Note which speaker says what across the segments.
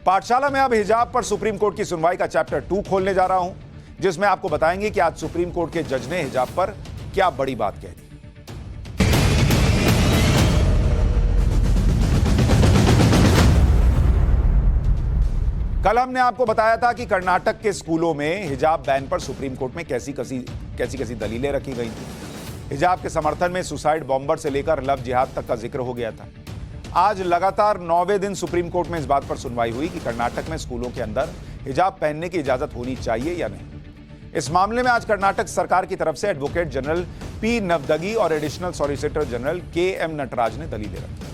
Speaker 1: पाठशाला में अब हिजाब पर सुप्रीम कोर्ट की सुनवाई का चैप्टर 2 खोलने जा रहा हूं, जिसमें आपको बताएंगे कि आज सुप्रीम कोर्ट के जज ने हिजाब पर क्या बड़ी बात कह दी। कल हमने आपको बताया था कि कर्नाटक के स्कूलों में हिजाब बैन पर सुप्रीम कोर्ट में कैसी दलीलें रखी गई थी। हिजाब के समर्थन में सुसाइड बॉम्बर से लेकर लव जिहाद तक का जिक्र हो गया था। आज लगातार 9वें दिन सुप्रीम कोर्ट में इस बात पर सुनवाई हुई कि कर्नाटक में स्कूलों के अंदर हिजाब पहनने की इजाजत होनी चाहिए या नहीं। इस मामले में आज कर्नाटक सरकार की तरफ से एडवोकेट जनरल पी नवदगी और additional solicitor general K M. Nataraj ने दलीलें रखी।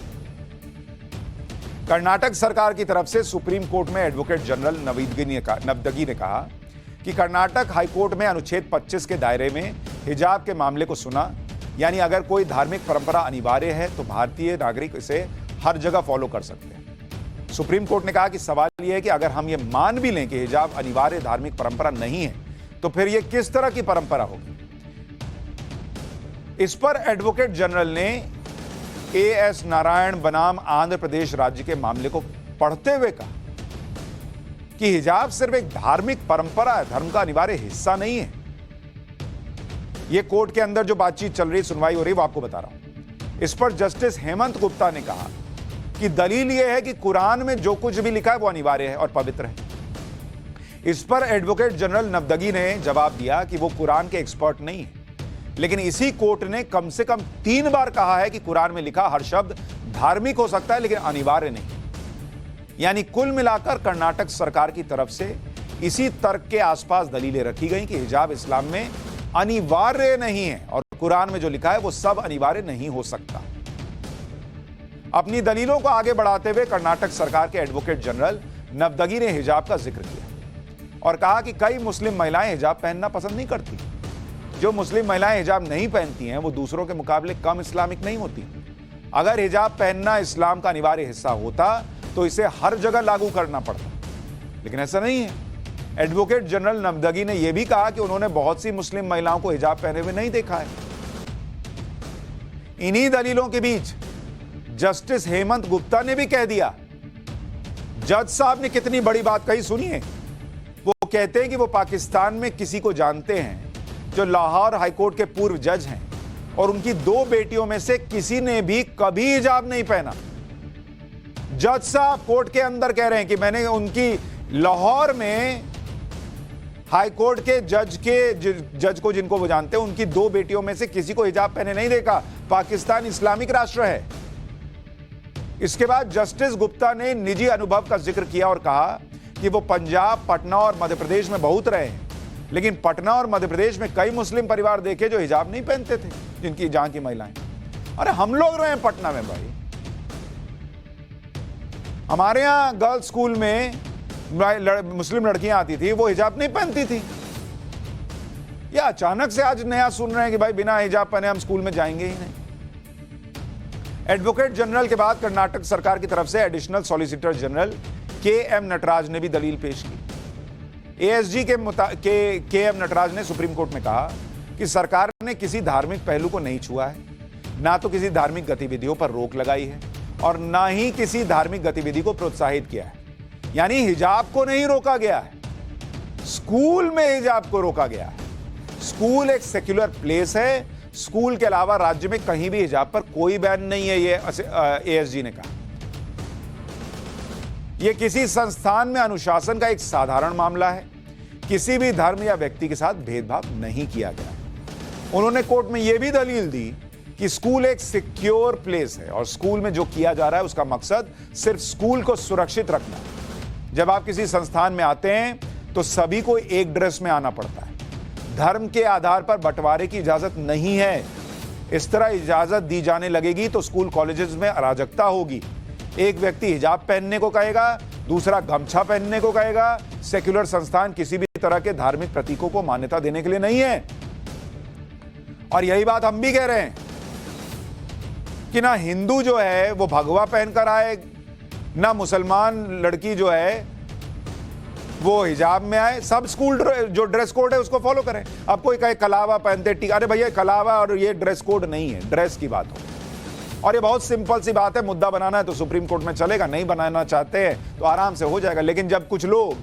Speaker 1: कर्नाटक सरकार की तरफ से सुप्रीम कोर्ट में एडवोकेट जनरल नवदगी ने कहा कि कर्नाटक हाईकोर्ट में अनुच्छेद 25 के दायरे में हिजाब के मामले को सुना, यानी अगर कोई धार्मिक परंपरा अनिवार्य है तो भारतीय नागरिक इसे हर जगह फॉलो कर सकते हैं। सुप्रीम कोर्ट ने कहा कि सवाल यह है कि अगर हम ये मान भी लें कि हिजाब अनिवार्य धार्मिक परंपरा नहीं है, तो फिर यह किस तरह की परंपरा होगी। इस पर एडवोकेट जनरल ने ए.एस. नारायण बनाम आंध्र प्रदेश राज्य के मामले को पढ़ते हुए कहा कि हिजाब सिर्फ एक धार्मिक परंपरा है, धर्म का अनिवार्य हिस्सा नहीं है। यह कोर्ट के अंदर जो बातचीत चल रही, सुनवाई हो रही, वो आपको बता रहा हूं। इस पर जस्टिस हेमंत गुप्ता ने कहा कि दलील यह है कि कुरान में जो कुछ भी लिखा है वो अनिवार्य है और पवित्र है। इस पर एडवोकेट जनरल नवदगी ने जवाब दिया कि वो कुरान के एक्सपर्ट नहीं है, लेकिन इसी कोर्ट ने कम से कम 3 बार कहा है कि कुरान में लिखा हर शब्द धार्मिक हो सकता है लेकिन अनिवार्य नहीं। यानी कुल मिलाकर कर्नाटक सरकार की तरफ से इसी तर्क के आसपास दलीलें रखी गई कि हिजाब इस्लाम में अनिवार्य नहीं है और कुरान में जो लिखा है वो सब अनिवार्य नहीं हो सकता। अपनी दलीलों को आगे बढ़ाते हुए कर्नाटक सरकार के एडवोकेट जनरल नवदगी ने हिजाब का जिक्र किया और कहा कि कई मुस्लिम महिलाएं हिजाब पहनना पसंद नहीं करती। जो मुस्लिम महिलाएं हिजाब नहीं पहनती हैं वो दूसरों के मुकाबले कम इस्लामिक नहीं होती। अगर हिजाब पहनना इस्लाम का अनिवार्य हिस्सा होता तो इसे हर जगह लागू करना पड़ता, लेकिन ऐसा नहीं है। एडवोकेट जनरल नवदगी ने यह भी कहा कि उन्होंने बहुत सी मुस्लिम महिलाओं को हिजाब पहने हुए नहीं देखा है। इन्हीं दलीलों के बीच जस्टिस हेमंत गुप्ता ने भी कह दिया। जज साहब ने कितनी बड़ी बात कही, सुनिए। वो कहते हैं कि वो पाकिस्तान में किसी को जानते हैं जो लाहौर हाईकोर्ट के पूर्व जज हैं और उनकी 2 बेटियों में से किसी ने भी कभी हिजाब नहीं पहना। जज साहब कोर्ट के अंदर कह रहे हैं कि मैंने उनकी लाहौर में हाईकोर्ट के जज को जिनको वो जानते हैं, उनकी 2 बेटियों में से किसी को हिजाब पहने नहीं देखा। पाकिस्तान इस्लामिक राष्ट्र है। इसके बाद जस्टिस गुप्ता ने निजी अनुभव का जिक्र किया और कहा कि वो पंजाब, पटना और मध्य प्रदेश में बहुत रहे हैं, लेकिन पटना और मध्य प्रदेश में कई मुस्लिम परिवार देखे जो हिजाब नहीं पहनते थे, जहां की महिलाएं। अरे हम लोग रहे हैं पटना में भाई। हमारे यहां गर्ल्स स्कूल में मुस्लिम लड़कियां आती थी, वो हिजाब नहीं पहनती थी। या अचानक से आज नया सुन रहे हैं कि भाई बिना हिजाब पहने हम स्कूल में जाएंगे ही नहीं। एडवोकेट जनरल के बाद कर्नाटक सरकार की तरफ से additional solicitor general K M. Nataraj ने भी दलील पेश की। ASG KM. नटराज ने सुप्रीम कोर्ट में कहा कि सरकार ने किसी धार्मिक पहलू को नहीं छुआ है, ना तो किसी धार्मिक गतिविधियों पर रोक लगाई है और ना ही किसी धार्मिक गतिविधि को प्रोत्साहित किया है। यानी हिजाब को नहीं रोका गया है, स्कूल में हिजाब को रोका गया है। स्कूल एक सेक्युलर प्लेस है। स्कूल के अलावा राज्य में कहीं भी हिजाब पर कोई बैन नहीं है, ये एएसजी ने कहा। यह किसी संस्थान में अनुशासन का एक साधारण मामला है। किसी भी धर्म या व्यक्ति के साथ भेदभाव नहीं किया गया। उन्होंने कोर्ट में यह भी दलील दी कि स्कूल एक सिक्योर प्लेस है और स्कूल में जो किया जा रहा है उसका मकसद सिर्फ स्कूल को सुरक्षित रखना है। जब आप किसी संस्थान में आते हैं तो सभी को एक ड्रेस में आना पड़ता है। धर्म के आधार पर बंटवारे की इजाजत नहीं है। इस तरह इजाजत दी जाने लगेगी तो स्कूल कॉलेजेस में अराजकता होगी। एक व्यक्ति हिजाब पहनने को कहेगा, दूसरा गमछा पहनने को कहेगा। सेक्युलर संस्थान किसी भी तरह के धार्मिक प्रतीकों को मान्यता देने के लिए नहीं है। और यही बात हम भी कह रहे हैं कि ना हिंदू जो है वो भगवा पहनकर आए, ना मुसलमान लड़की जो है वो हिजाब में आए। सब स्कूल जो ड्रेस कोड है उसको फॉलो करें। अब कोई कहे कलावा पहनते, अरे भैया कलावा और ये ड्रेस कोड नहीं है, ड्रेस की बात हो। और ये बहुत सिंपल सी बात है, मुद्दा बनाना है तो सुप्रीम कोर्ट में चलेगा, नहीं बनाना चाहते हैं तो आराम से हो जाएगा। लेकिन जब कुछ लोग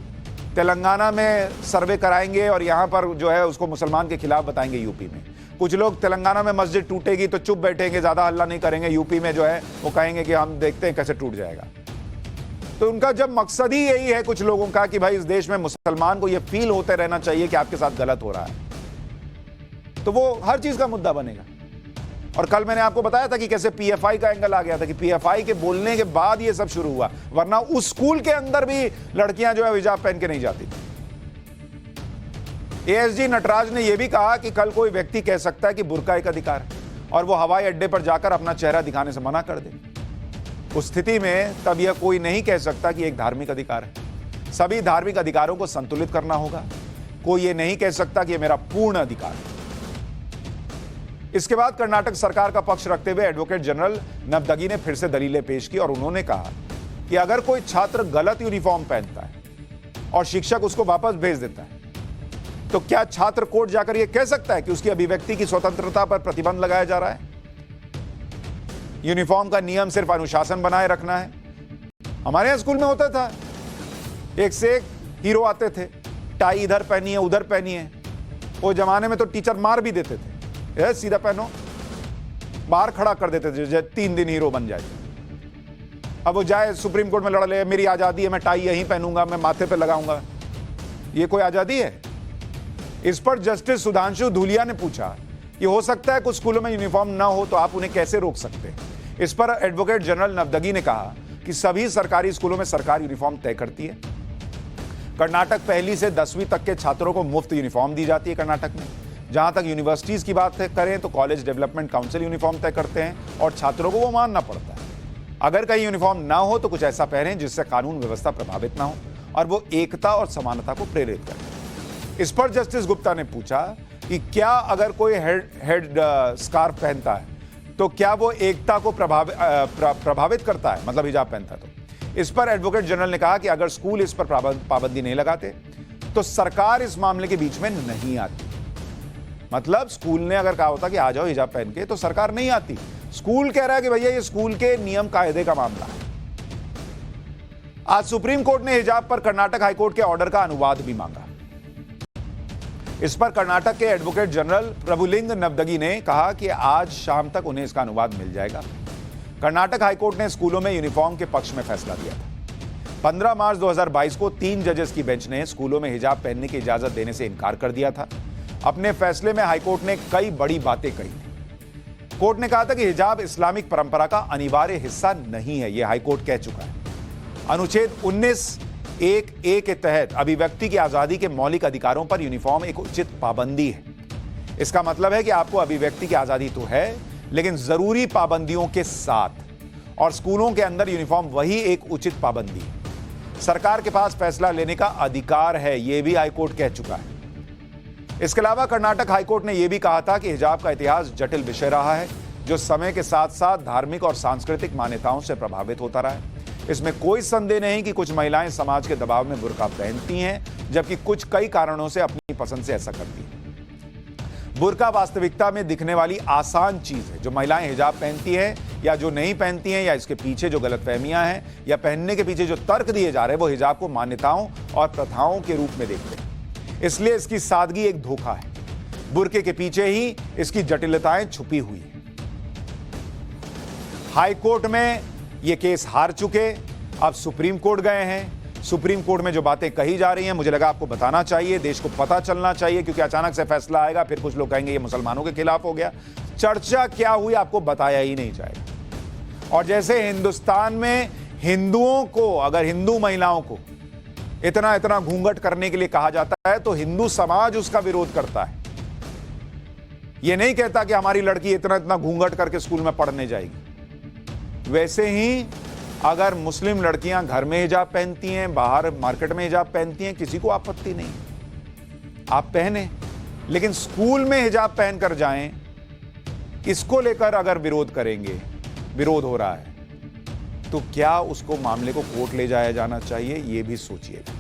Speaker 1: तेलंगाना में सर्वे कराएंगे और यहां पर जो है उसको मुसलमान के खिलाफ बताएंगे, यूपी में कुछ लोग तेलंगाना में मस्जिद टूटेगी तो चुप बैठेंगे, ज्यादा हल्ला नहीं करेंगे, यूपी में जो है वो कहेंगे कि हम देखते हैं कैसे टूट जाएगा। तो उनका जब मकसद ही यही है कुछ लोगों का कि भाई इस देश में मुसलमान को ये फील होते रहना चाहिए कि आपके साथ गलत हो रहा है, तो वो हर चीज का मुद्दा बनेगा। और कल मैंने आपको बताया था कि कैसे पीएफआई का एंगल आ गया था कि पीएफआई के बोलने के बाद ये सब शुरू हुआ, वरना उस स्कूल के अंदर भी लड़कियां जो है हिजाब पहन के नहीं जाती थी। एएसजी नटराज ने यह भी कहा कि कल कोई व्यक्ति कह सकता है कि बुर्का एक अधिकार है और वो हवाई अड्डे पर जाकर अपना चेहरा दिखाने से मना कर दे। उस स्थिति में तब यह कोई नहीं कह सकता कि एक धार्मिक अधिकार है। सभी धार्मिक अधिकारों को संतुलित करना होगा। कोई यह नहीं कह सकता कि यह मेरा पूर्ण अधिकार है। इसके बाद कर्नाटक सरकार का पक्ष रखते हुए एडवोकेट जनरल नवदगी ने फिर से दलीलें पेश की और उन्होंने कहा कि अगर कोई छात्र गलत यूनिफॉर्म पहनता है और शिक्षक उसको वापस भेज देता है तो क्या छात्र कोर्ट जाकर यह कह सकता है कि उसकी अभिव्यक्ति की स्वतंत्रता पर प्रतिबंध लगाया जा रहा है? यूनिफॉर्म का नियम सिर्फ अनुशासन बनाए रखना है। हमारे यहां स्कूल में होता था, एक से एक हीरो आते थे, टाई इधर पहनी है उधर पहनी है। वो जमाने में तो टीचर मार भी देते थे, सीधा पहनो, बाहर खड़ा कर देते थे 3 दिन हीरो बन जाए। अब वो जाए सुप्रीम कोर्ट में लड़ ले, मेरी आजादी है, मैं टाई यहीं पहनूंगा, मैं माथे पे लगाऊंगा। ये कोई आजादी है? इस पर जस्टिस सुधांशु धूलिया ने पूछा कि हो सकता है कुछ स्कूलों में यूनिफॉर्म ना हो तो आप उन्हें कैसे रोक सकते हैं? इस पर एडवोकेट जनरल नवदगी ने कहा कि सभी सरकारी स्कूलों में सरकार यूनिफॉर्म तय करती है। कर्नाटक पहली से 10वीं तक के छात्रों को मुफ्त यूनिफॉर्म दी जाती है कर्नाटक में। जहां तक यूनिवर्सिटीज की बात करें तो कॉलेज डेवलपमेंट काउंसिल यूनिफॉर्म तय करते हैं और छात्रों को वो मानना पड़ता है। अगर कहीं यूनिफॉर्म ना हो तो कुछ ऐसा पहने जिससे कानून व्यवस्था प्रभावित ना हो और वो एकता और समानता को प्रेरित करे। इस पर जस्टिस गुप्ता ने पूछा कि क्या अगर कोई हेड स्कार्फ पहनता है तो क्या वो एकता को प्रभावित करता है, मतलब हिजाब पहनता है तो? इस पर एडवोकेट जनरल ने कहा कि अगर स्कूल इस पर पाबंदी नहीं लगाते तो सरकार इस मामले के बीच में नहीं आती। मतलब स्कूल ने अगर कहा होता कि आ जाओ हिजाब पहन के तो सरकार नहीं आती। स्कूल कह रहा है कि भैया ये स्कूल के नियम कायदे का मामला है। आज सुप्रीम कोर्ट ने हिजाब पर कर्नाटक हाईकोर्ट के ऑर्डर का अनुवाद भी मांगा। इस पर कर्नाटक के एडवोकेट जनरल प्रभुलिंग नवदगी ने कहा कि आज शाम तक उन्हें इसका अनुवाद मिल जाएगा। कर्नाटक हाईकोर्ट ने स्कूलों में यूनिफॉर्म के पक्ष में फैसला दिया था। 15 मार्च 2022 को 3 जजेस की बेंच ने स्कूलों में हिजाब पहनने की इजाजत देने से इनकार कर दिया था। अपने फैसले में हाईकोर्ट ने कई बड़ी बातें कही थी। कोर्ट ने कहा था कि हिजाब इस्लामिक परंपरा का अनिवार्य हिस्सा नहीं है, यह हाईकोर्ट कह चुका है। अनुच्छेद 19(1)(a) के तहत अभिव्यक्ति की आजादी के मौलिक अधिकारों पर यूनिफॉर्म एक उचित पाबंदी है। इसका मतलब है कि आपको अभिव्यक्ति की आजादी तो है लेकिन जरूरी पाबंदियों के साथ, और स्कूलों के अंदर यूनिफॉर्म वही एक उचित पाबंदी है। सरकार के पास फैसला लेने का अधिकार है, यह भी हाईकोर्ट कह चुका है। इसके अलावा कर्नाटक हाईकोर्ट ने यह भी कहा था कि हिजाब का इतिहास जटिल विषय रहा है जो समय के साथ साथ धार्मिक और सांस्कृतिक मान्यताओं से प्रभावित होता रहा है। इसमें कोई संदेह नहीं कि कुछ महिलाएं समाज के दबाव में बुर्का पहनती हैं, जबकि कुछ कई कारणों से अपनी पसंद से ऐसा करती हैं। बुर्का वास्तविकता में दिखने वाली आसान चीज है। जो महिलाएं हिजाब पहनती हैं या जो नहीं पहनती हैं या इसके पीछे जो गलतफहमियां हैं या पहनने के पीछे जो तर्क दिए जा रहे हैं वो हिजाब को मान्यताओं और प्रथाओं के रूप में देखते हैं। इसलिए इसकी सादगी एक धोखा है। बुर्के के पीछे ही इसकी जटिलताएं छुपी हुई है। हाईकोर्ट में ये केस हार चुके, अब सुप्रीम कोर्ट गए हैं। सुप्रीम कोर्ट में जो बातें कही जा रही हैं मुझे लगा आपको बताना चाहिए, देश को पता चलना चाहिए, क्योंकि अचानक से फैसला आएगा फिर कुछ लोग कहेंगे ये मुसलमानों के खिलाफ हो गया। चर्चा क्या हुई आपको बताया ही नहीं जाएगा। और जैसे हिंदुस्तान में हिंदुओं को, अगर हिंदू महिलाओं को इतना इतना घूंघट करने के लिए कहा जाता है तो हिंदू समाज उसका विरोध करता है। यह नहीं कहता कि हमारी लड़की इतना इतना घूंघट करके स्कूल में पढ़ने जाएगी। वैसे ही अगर मुस्लिम लड़कियां घर में हिजाब पहनती हैं, बाहर मार्केट में हिजाब पहनती हैं, किसी को आपत्ति नहीं, आप पहने, लेकिन स्कूल में हिजाब पहनकर जाएं, इसको लेकर अगर विरोध करेंगे, विरोध हो रहा है, तो क्या उसको मामले को कोर्ट ले जाया जाना चाहिए? यह भी सोचिएगा।